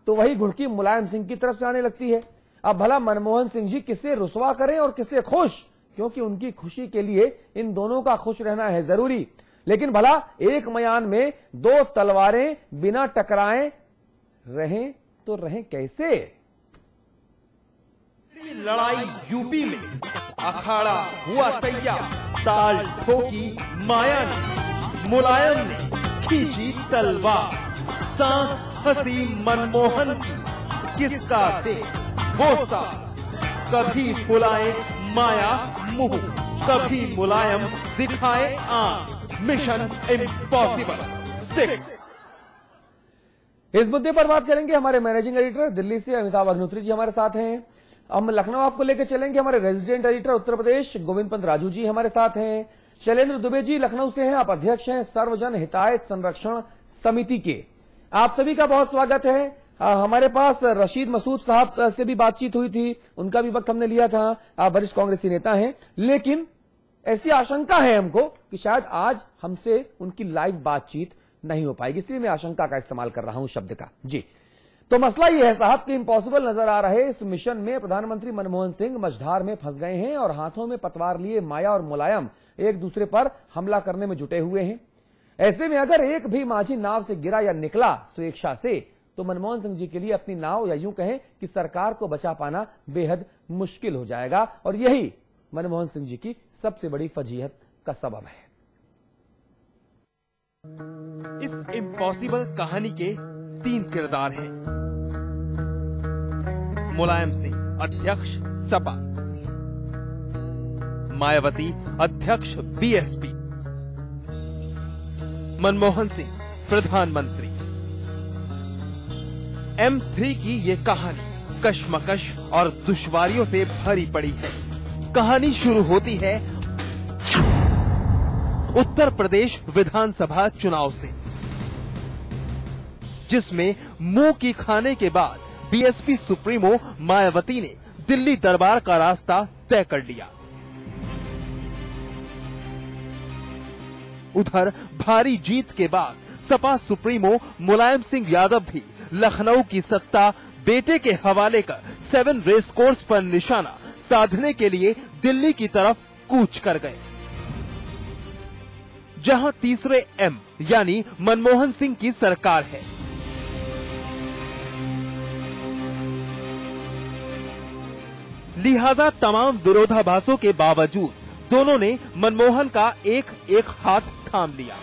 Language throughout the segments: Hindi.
तो वही घुड़की मुलायम सिंह की तरफ से आने लगती है। अब भला मनमोहन सिंह जी किससे रुसवा करें और किससे खुश, क्योंकि उनकी खुशी के लिए इन दोनों का खुश रहना है जरूरी। लेकिन भला एक मयान में दो तलवारें बिना टकराए रहें तो रहें कैसे? लड़ाई यूपी में अखाड़ा हुआ तैयार, ताल ठोकी माया ने, मुलायम ने खींची तलवार, सांस फंसी मनमोहन की, किसका दे वो सा, कभी फुलाए माया मुंह, कभी मुलायम दिखाए आंख, मिशन इम्पॉसिबल 6। इस मुद्दे पर बात करेंगे हमारे मैनेजिंग एडिटर दिल्ली से अमिताभ अग्निहोत्री जी हमारे साथ हैं। हम लखनऊ आपको लेकर चलेंगे, हमारे रेजिडेंट एडिटर उत्तर प्रदेश गोविंद पंत राजू जी हमारे साथ हैं। शैलेंद्र दुबे जी लखनऊ से हैं, आप अध्यक्ष हैं सर्वजन हितायत संरक्षण समिति के। आप सभी का बहुत स्वागत है। हमारे पास रशीद मसूद साहब से भी बातचीत हुई थी, उनका भी वक्त हमने लिया था। आप वरिष्ठ कांग्रेसी नेता हैं, लेकिन ऐसी आशंका है हमको कि शायद आज हमसे उनकी लाइव बातचीत नहीं हो पाएगी, इसलिए मैं आशंका का इस्तेमाल कर रहा हूं शब्द का। जी, तो मसला यह है साहब कि इम्पॉसिबल नजर आ रहे इस मिशन में प्रधानमंत्री मनमोहन सिंह मझधार में फंस गए हैं और हाथों में पतवार लिए माया और मुलायम एक दूसरे पर हमला करने में जुटे हुए हैं। ऐसे में अगर एक भी माझी नाव से गिरा या निकला स्वेच्छा से, तो मनमोहन सिंह जी के लिए अपनी नाव या यूं कहें कि सरकार को बचा पाना बेहद मुश्किल हो जाएगा, और यही मनमोहन सिंह जी की सबसे बड़ी फजीहत का सबब है। इस इम्पॉसिबल कहानी के 3 किरदार हैं। मुलायम सिंह अध्यक्ष सपा, मायावती अध्यक्ष बीएसपी, मनमोहन सिंह प्रधानमंत्री। M3 की ये कहानी कश्मकश और दुश्वारियों से भरी पड़ी है। कहानी शुरू होती है उत्तर प्रदेश विधानसभा चुनाव से, जिसमें मुंह की खाने के बाद बीएसपी सुप्रीमो मायावती ने दिल्ली दरबार का रास्ता तय कर लिया। उधर भारी जीत के बाद सपा सुप्रीमो मुलायम सिंह यादव भी लखनऊ की सत्ता बेटे के हवाले कर 7 रेस कोर्स पर निशाना साधने के लिए दिल्ली की तरफ कूच कर गए, जहां तीसरे M यानी मनमोहन सिंह की सरकार है। लिहाजा तमाम विरोधाभासों के बावजूद दोनों ने मनमोहन का एक एक हाथ थाम लिया।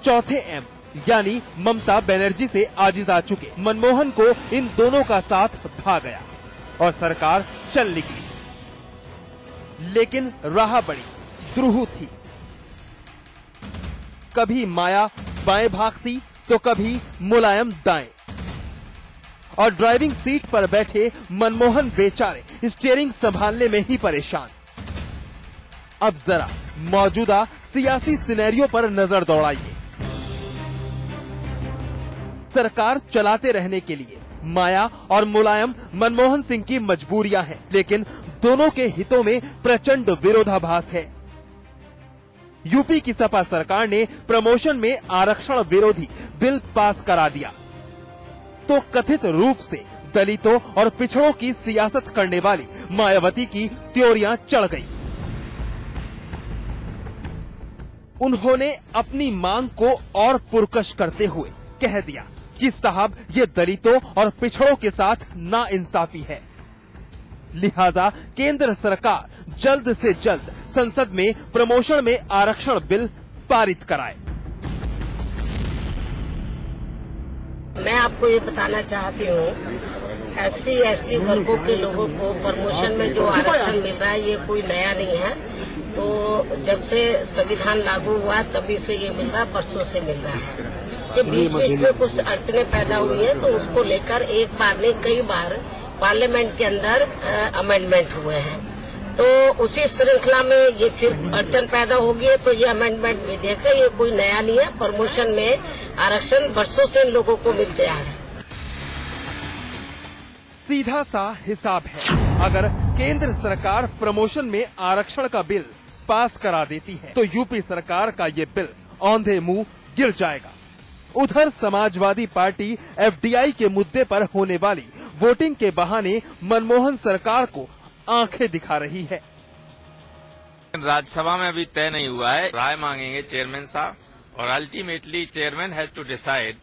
चौथे M यानी ममता बनर्जी से आजिज आ चुके मनमोहन को इन दोनों का साथ भा गया और सरकार चल निकली। लेकिन राह बड़ी द्रुह थी, कभी माया बाएं भागती तो कभी मुलायम दाएं, और ड्राइविंग सीट पर बैठे मनमोहन बेचारे स्टीयरिंग संभालने में ही परेशान। अब जरा मौजूदा सियासी सिनेरियो पर नजर दौड़ाइए। सरकार चलाते रहने के लिए माया और मुलायम मनमोहन सिंह की मजबूरियां हैं, लेकिन दोनों के हितों में प्रचंड विरोधाभास है। यूपी की सपा सरकार ने प्रमोशन में आरक्षण विरोधी बिल पास करा दिया, तो कथित रूप से दलितों और पिछड़ों की सियासत करने वाली मायावती की त्योरियां चढ़ गई। उन्होंने अपनी मांग को और पुरकश करते हुए कह दिया कि साहब ये दलितों और पिछड़ों के साथ नाइंसाफी है, लिहाजा केंद्र सरकार जल्द से जल्द संसद में प्रमोशन में आरक्षण बिल पारित कराए। मैं आपको ये बताना चाहती हूँ, SC ST वर्गों के लोगों को प्रमोशन में जो आरक्षण मिल रहा है ये कोई नया नहीं है। तो जब से संविधान लागू हुआ तभी से ये मिल रहा है, परसों से मिल रहा है। ये बीच में कुछ अड़चने पैदा हुई है, तो उसको लेकर एक बार नहीं कई बार पार्लियामेंट के अंदर अमेंडमेंट हुए हैं। तो उसी श्रृंखला में ये फिर अड़चन पैदा होगी, तो ये अमेंडमेंट विधेयक है, ये कोई नया नहीं है। प्रमोशन में आरक्षण वर्षों से इन लोगों को मिलते आ रहे हैं। सीधा सा हिसाब है, अगर केंद्र सरकार प्रमोशन में आरक्षण का बिल पास करा देती है तो यूपी सरकार का ये बिल औंधे मुंह गिर जाएगा। उधर समाजवादी पार्टी एफडीआई के मुद्दे पर होने वाली वोटिंग के बहाने मनमोहन सरकार को आंखें दिखा रही है। राज्यसभा में अभी तय नहीं हुआ है, राय मांगेंगे चेयरमैन साहब, और ultimately chairman has to decide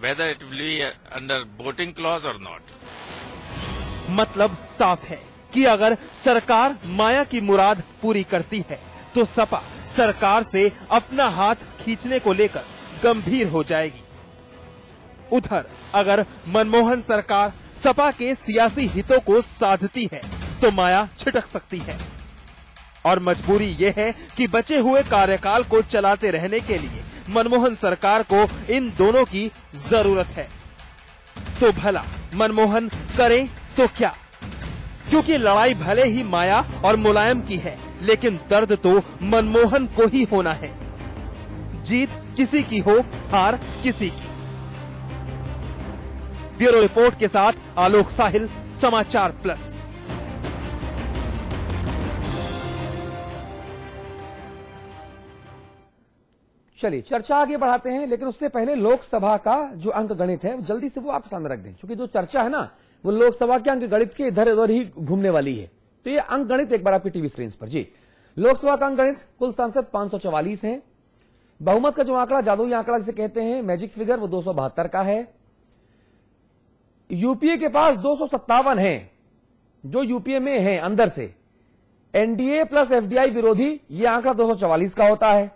whether it will be under voting clause और नॉट। मतलब साफ है कि अगर सरकार माया की मुराद पूरी करती है तो सपा सरकार से अपना हाथ खींचने को लेकर गंभीर हो जाएगी। उधर अगर मनमोहन सरकार सपा के सियासी हितों को साधती है तो माया छिटक सकती है, और मजबूरी ये है कि बचे हुए कार्यकाल को चलाते रहने के लिए मनमोहन सरकार को इन दोनों की जरूरत है। तो भला मनमोहन करे तो क्या? क्योंकि लड़ाई भले ही माया और मुलायम की है, लेकिन दर्द तो मनमोहन को ही होना है। जीत किसी की हो, हार किसी की। ब्यूरो रिपोर्ट के साथ आलोक साहिल, समाचार प्लस। चलिए चर्चा आगे बढ़ाते हैं, लेकिन उससे पहले लोकसभा का जो अंक गणित है जल्दी से वो आप सामने रख दें, क्योंकि जो चर्चा है ना वो लोकसभा के अंक गणित के इधर उधर ही घूमने वाली है। तो ये अंक गणित एक बार आपकी टीवी स्क्रीन पर जी। लोकसभा का अंक गणित, कुल सांसद 544 हैं। बहुमत का जो आंकड़ा, जादुई आंकड़ा जिसे कहते हैं, मैजिक फिगर, वो 272 का है। यूपीए के पास 257 है, जो यूपीए में है अंदर से। एनडीए प्लस एफडीआई विरोधी, ये आंकड़ा 244 का होता है।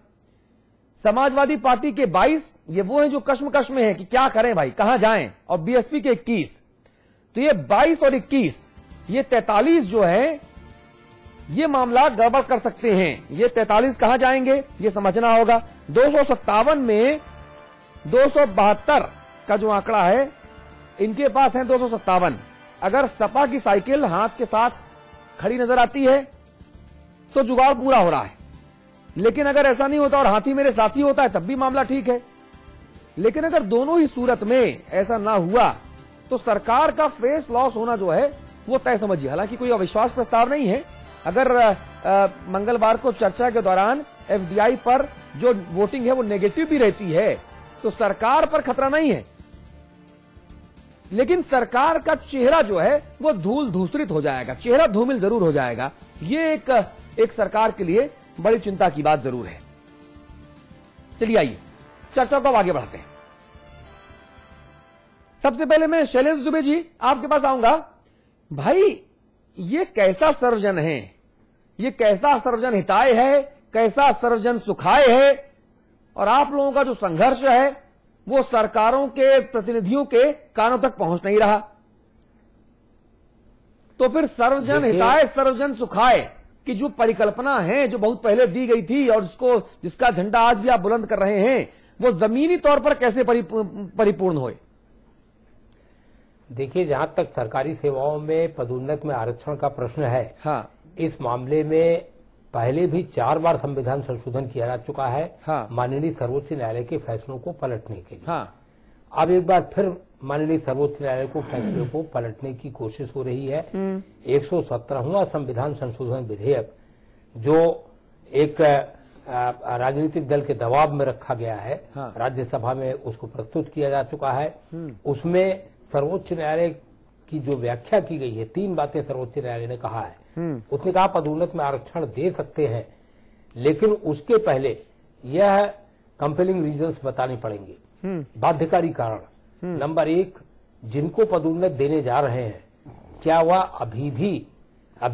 समाजवादी पार्टी के 22, ये वो हैं जो कश्मकश में है कि क्या करें भाई, कहां जाएं, और बीएसपी के 21। तो ये 22 और 21, ये 43 जो है, ये मामला गड़बड़ कर सकते हैं। ये 43 कहां जाएंगे ये समझना होगा। 257 में 272 का जो आंकड़ा है, इनके पास है 257। अगर सपा की साइकिल हाथ के साथ खड़ी नजर आती है तो जुगाड़ पूरा हो रहा है, लेकिन अगर ऐसा नहीं होता और हाथी मेरे साथी होता है तब भी मामला ठीक है। लेकिन अगर दोनों ही सूरत में ऐसा ना हुआ तो सरकार का फेस लॉस होना जो है वो तय समझिए। हालांकि कोई अविश्वास प्रस्ताव नहीं है। अगर मंगलवार को चर्चा के दौरान एफडीआई पर जो वोटिंग है वो नेगेटिव भी रहती है तो सरकार पर खतरा नहीं है, लेकिन सरकार का चेहरा जो है वो धूल धूसरित हो जाएगा, चेहरा धूमिल जरूर हो जाएगा। ये एक सरकार के लिए बड़ी चिंता की बात जरूर है। चलिए आइए चर्चा को आगे बढ़ाते हैं। सबसे पहले मैं शैलेंद्र दुबे जी आपके पास आऊंगा। भाई ये कैसा सर्वजन है, ये कैसा सर्वजन हिताय है, कैसा सर्वजन सुखाय है, और आप लोगों का जो संघर्ष है वो सरकारों के प्रतिनिधियों के कानों तक पहुंच नहीं रहा। तो फिर सर्वजन हिताय सर्वजन सुखाय की जो परिकल्पना है, जो बहुत पहले दी गई थी और जिसका झंडा आज भी आप बुलंद कर रहे हैं, वो जमीनी तौर पर कैसे परिपूर्ण होए? देखिए, जहां तक सरकारी सेवाओं में पदोन्नति में आरक्षण का प्रश्न है, हाँ, इस मामले में पहले भी 4 बार संविधान संशोधन किया जा चुका है, हाँ, माननीय सर्वोच्च न्यायालय के फैसलों को पलटने के लिए। हाँ, अब एक बार फिर माननीय सर्वोच्च न्यायालय को फैसले को पलटने की कोशिश हो रही है। 117वां संविधान संशोधन विधेयक जो एक राजनीतिक दल के दबाव में रखा गया है, हाँ, राज्यसभा में उसको प्रस्तुत किया जा चुका है। उसमें सर्वोच्च न्यायालय की जो व्याख्या की गई है, 3 बातें सर्वोच्च न्यायालय ने कहा है। उसने कहा पदोन्नति में आरक्षण दे सकते हैं, लेकिन उसके पहले यह कंपेलिंग रीजंस बताने पड़ेंगे, बाध्यकारी कारण। नंबर 1, जिनको पदोन्नति देने जा रहे हैं, क्या वह अभी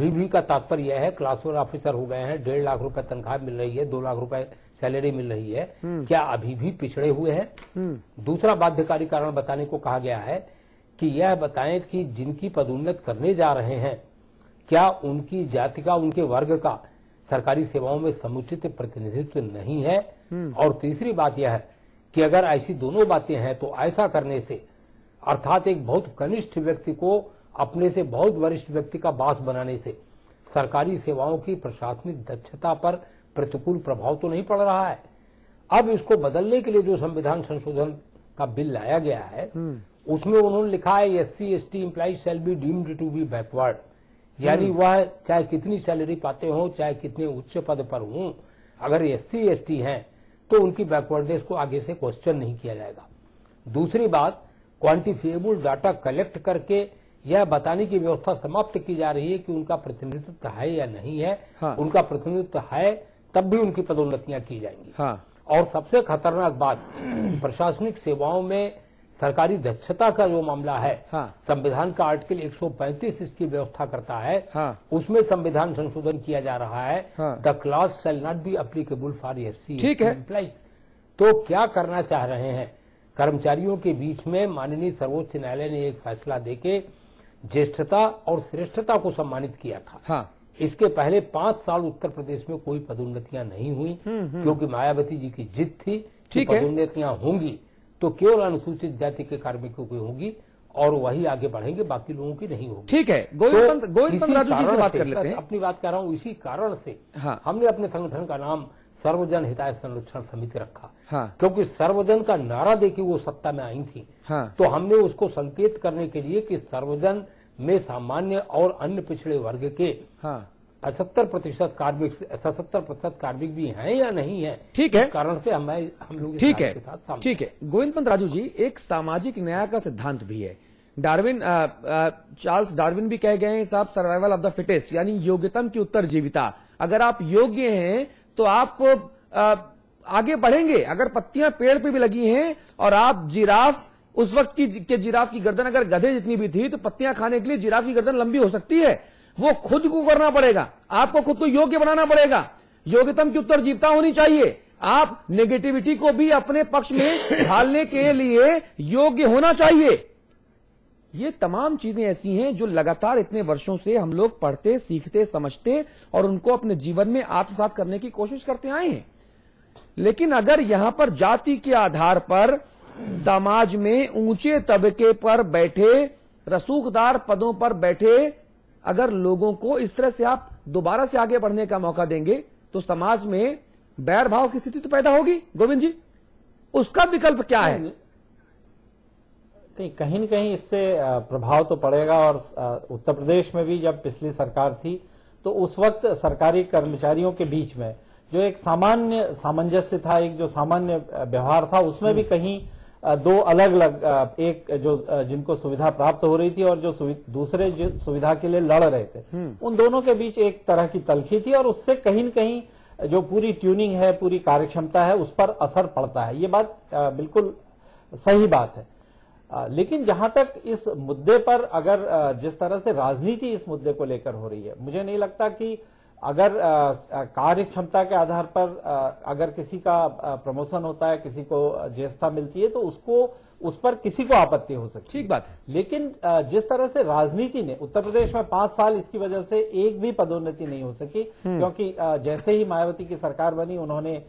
भी का तात्पर्य यह है क्लास 1 ऑफिसर हो गए हैं, 1.5 लाख रुपए तनख्वाह मिल रही है, 2 लाख रुपए सैलरी मिल रही है, क्या अभी भी पिछड़े हुए हैं? दूसरा बाध्यकारी कारण बताने को कहा गया है कि यह बताएं कि जिनकी पदोन्नति करने जा रहे हैं, क्या उनकी जाति का, उनके वर्ग का सरकारी सेवाओं में समुचित प्रतिनिधित्व नहीं है। और तीसरी बात यह है कि अगर ऐसी दोनों बातें हैं तो ऐसा करने से, अर्थात एक बहुत कनिष्ठ व्यक्ति को अपने से बहुत वरिष्ठ व्यक्ति का बॉस बनाने से, सरकारी सेवाओं की प्रशासनिक दक्षता पर प्रतिकूल प्रभाव तो नहीं पड़ रहा है। अब इसको बदलने के लिए जो संविधान संशोधन का बिल लाया गया है, उसमें उन्होंने लिखा है SC ST employees shall be deemed to be backward, यानी वह चाहे कितनी सैलरी पाते हो, चाहे कितने उच्च पद पर हों, अगर SC ST हैं तो उनकी बैकवर्डनेस को आगे से क्वेश्चन नहीं किया जाएगा। दूसरी बात, क्वांटिफिएबल डाटा कलेक्ट करके यह बताने की व्यवस्था समाप्त की जा रही है कि उनका प्रतिनिधित्व है या नहीं है। हाँ। उनका प्रतिनिधित्व है तब भी उनकी पदोन्नतियां की जाएंगी। हाँ। और सबसे खतरनाक बात, प्रशासनिक सेवाओं में सरकारी दक्षता का जो मामला है, हाँ। संविधान का आर्टिकल 135 इसकी व्यवस्था करता है। हाँ। उसमें संविधान संशोधन किया जा रहा है। हाँ। The clause shall not be applicable for FC ठीक है। एम्प्लॉइज। तो क्या करना चाह रहे हैं? कर्मचारियों के बीच में माननीय सर्वोच्च न्यायालय ने एक फैसला देके ज्येष्ठता और श्रेष्ठता को सम्मानित किया था। हाँ। इसके पहले 5 साल उत्तर प्रदेश में कोई पदोन्नतियां नहीं हुई, क्योंकि मायावती जी की जिद थी कि पदोन्नतियां होंगी तो केवल अनुसूचित जाति के कार्मिकों की होगी और वही आगे बढ़ेंगे, बाकी लोगों की नहीं होगी। ठीक है, गोविंद पंत राजू जी से बात कर लेते हैं। अपनी बात कर रहा हूं, इसी कारण से हाँ। हमने अपने संगठन का नाम सर्वजन हिताय संरक्षण समिति रखा। हाँ। क्योंकि सर्वजन का नारा देके वो सत्ता में आई थी। हाँ। तो हमने उसको संकेत करने के लिए कि सर्वजन में सामान्य और अन्य पिछड़े वर्ग के 70% कार्मिक भी हैं या नहीं है। ठीक है, इस कारण से हम लोग ठीक है, ठीक है। गोविंद पंत राजू जी, एक सामाजिक न्याय का सिद्धांत भी है। चार्ल्स डार्विन भी कह गए हैं साहब, सर्वाइवल ऑफ द फिटेस्ट, यानी योग्यतम की उत्तरजीविता। अगर आप योग्य हैं तो आप आगे बढ़ेंगे। अगर पत्तियां पेड़ पे भी लगी हैं और आप जिराफ, उस वक्त की जिराफ की गर्दन अगर गधे जितनी भी थी तो पत्तियां खाने के लिए जिराफ की गर्दन लंबी हो सकती है। वो खुद को करना पड़ेगा, आपको खुद को योग्य बनाना पड़ेगा। योग्यतम की उत्तरजीविता होनी चाहिए। आप नेगेटिविटी को भी अपने पक्ष में ढालने के लिए योग्य होना चाहिए। ये तमाम चीजें ऐसी हैं जो लगातार इतने वर्षों से हम लोग पढ़ते, सीखते, समझते और उनको अपने जीवन में आत्मसात करने की कोशिश करते आए हैं। लेकिन अगर यहां पर जाति के आधार पर समाज में ऊंचे तबके पर बैठे, रसूखदार पदों पर बैठे अगर लोगों को इस तरह से आप दोबारा से आगे बढ़ने का मौका देंगे तो समाज में बैर भाव की स्थिति तो पैदा होगी। गोविंद जी, उसका विकल्प क्या है? नहीं, कहीं न कहीं इससे प्रभाव तो पड़ेगा। और उत्तर प्रदेश में भी जब पिछली सरकार थी तो उस वक्त सरकारी कर्मचारियों के बीच में जो एक सामान्य सामंजस्य था, एक जो सामान्य व्यवहार था, उसमें भी कहीं दो अलग अलग, एक जो जिनको सुविधा प्राप्त हो रही थी और जो दूसरे जो सुविधा के लिए लड़ रहे थे, उन दोनों के बीच एक तरह की तलखी थी। और उससे कहीं न कहीं जो पूरी ट्यूनिंग है, पूरी कार्यक्षमता है, उस पर असर पड़ता है। ये बात बिल्कुल सही बात है। लेकिन जहां तक इस मुद्दे पर अगर जिस तरह से राजनीति इस मुद्दे को लेकर हो रही है, मुझे नहीं लगता कि अगर कार्य क्षमता के आधार पर अगर किसी का प्रमोशन होता है, किसी को ज्येष्ठता मिलती है, तो उसको उस पर किसी को आपत्ति हो सकती है। ठीक बात है। लेकिन जिस तरह से राजनीति ने उत्तर प्रदेश में 5 साल इसकी वजह से एक भी पदोन्नति नहीं हो सकी, क्योंकि जैसे ही मायावती की सरकार बनी उन्होंने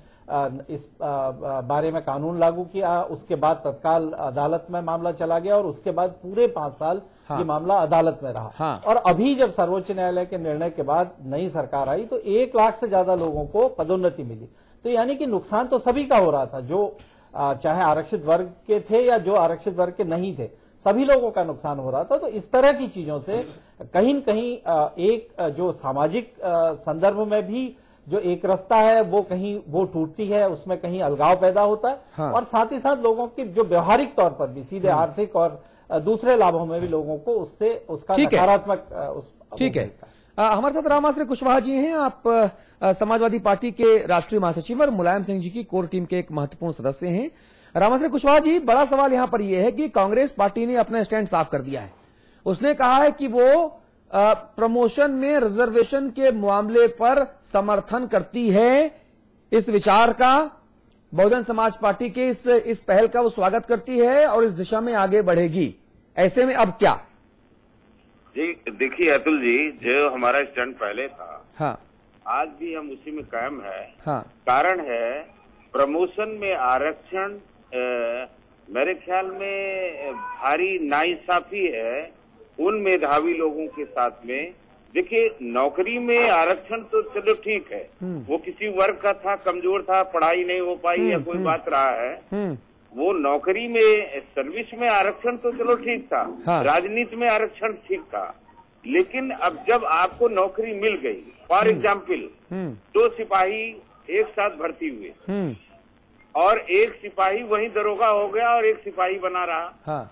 इस बारे में कानून लागू किया, उसके बाद तत्काल अदालत में मामला चला गया और उसके बाद पूरे 5 साल ये मामला अदालत में रहा। और अभी जब सर्वोच्च न्यायालय के निर्णय के बाद नई सरकार आई तो 1 लाख से ज्यादा लोगों को पदोन्नति मिली। तो यानी कि नुकसान तो सभी का हो रहा था, जो चाहे आरक्षित वर्ग के थे या जो आरक्षित वर्ग के नहीं थे, सभी लोगों का नुकसान हो रहा था। तो इस तरह की चीजों से कहीं न कहीं एक जो सामाजिक संदर्भ में भी जो एक रास्ता है वो टूटती है, उसमें कहीं अलगाव पैदा होता है। और साथ ही साथ लोगों की जो व्यवहारिक तौर पर भी सीधे आर्थिक और दूसरे लाभों में भी लोगों को उससे उसका नकारात्मक। ठीक है, हमारे साथ रामाश्रय कुशवाहा जी हैं। आप समाजवादी पार्टी के राष्ट्रीय महासचिव और मुलायम सिंह जी की कोर टीम के एक महत्वपूर्ण सदस्य हैं। रामाश्रय कुशवाहा जी, बड़ा सवाल यहां पर यह है कि कांग्रेस पार्टी ने अपना स्टैंड साफ कर दिया है। उसने कहा है कि वो प्रमोशन में रिजर्वेशन के मामले पर समर्थन करती है। इस विचार का, बहुजन समाज पार्टी के इस पहल का वो स्वागत करती है और इस दिशा में आगे बढ़ेगी। ऐसे में अब क्या? जी देखिए अतुल जी, जो हमारा स्टैंड पहले था, आज भी हम उसी में कायम है। कारण है प्रमोशन में आरक्षण मेरे ख्याल में भारी नाइंसाफी है उन मेधावी लोगों के साथ में। देखिए, नौकरी में आरक्षण तो चलो ठीक है, वो किसी वर्ग का था, कमजोर था, पढ़ाई नहीं हो पाई या कोई बात रहा है, वो नौकरी में सर्विस में आरक्षण तो चलो ठीक था, राजनीति में आरक्षण ठीक था। लेकिन अब जब आपको नौकरी मिल गई, फॉर एग्जाम्पल 2 सिपाही एक साथ भर्ती हुए, और एक सिपाही वहीं दरोगा हो गया और एक सिपाही बना रहा। हाँ।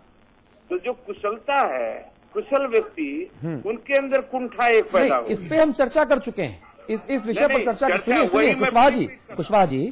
तो जो कुशलता है, कुशल व्यक्ति, उनके अंदर कुंठा एक पैदा हो। इस पे हम चर्चा कर चुके हैं, इस विषय पर चर्चा। सुनिए कुशवाहा जी,